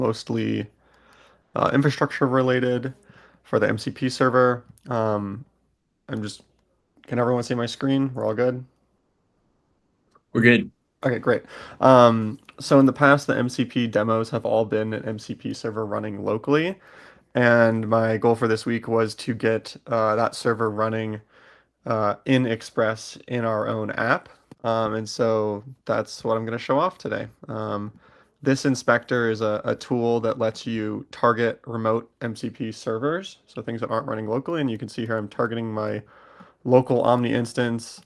mostly infrastructure related for the MCP server. Can everyone see my screen? We're all good? We're good. Okay, great. So in the past, the MCP demos have all been an MCP server running locally, and my goal for this week was to get that server running in Express in our own app. And so that's what I'm going to show off today. This inspector is a tool that lets you target remote MCP servers, so things that aren't running locally. And you can see here I'm targeting my local Omni instance.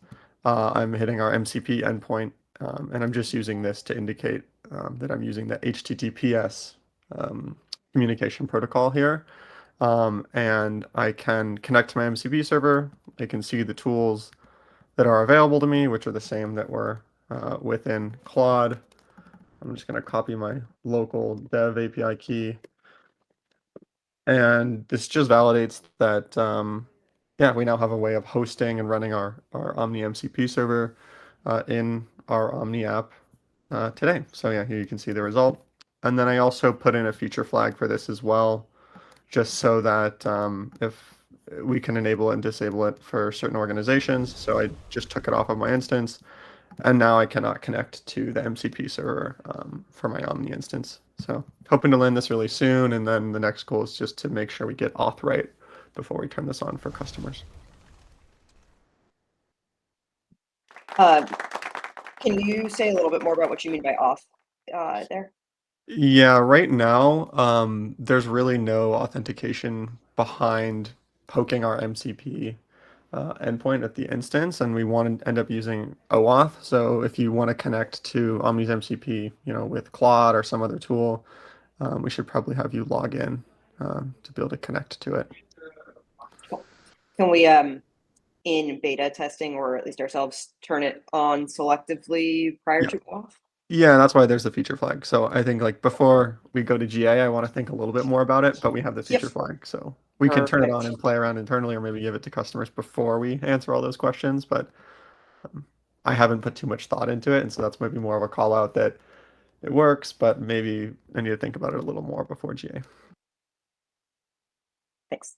I'm hitting our MCP endpoint, and I'm just using this to indicate that I'm using the HTTPS communication protocol here. And I can connect to my MCP server. I can see the tools that are available to me, which are the same that were within Claude. I'm just going to copy my local dev API key. And this just validates that, yeah, we now have a way of hosting and running our Omni MCP server in our Omni app today. So yeah, here you can see the result. And then I also put in a feature flag for this as well, just so that if we can enable it and disable it for certain organizations. So I just took it off of my instance, and now I cannot connect to the MCP server for my Omni instance. So hoping to land this really soon, and then the next goal is just to make sure we get auth right before we turn this on for customers. Uh, can you say a little bit more about what you mean by auth there? Yeah, right now, there's really no authentication behind poking our MCP endpoint at the instance, and we want to end up using OAuth. So if you want to connect to Omni's MCP, with Claude or some other tool, we should probably have you log in to be able to connect to it. Can we, in beta testing, or at least ourselves, turn it on selectively prior Yeah. to auth? Yeah, that's why there's the feature flag. So I think like before we go to GA, I want to think a little bit more about it, but we have the feature Yep. flag. So we can turn it on Perfect. and play around internally or maybe give it to customers before we answer all those questions. But I haven't put too much thought into it. And so that's maybe more of a call out that it works, but maybe I need to think about it a little more before GA. Thanks.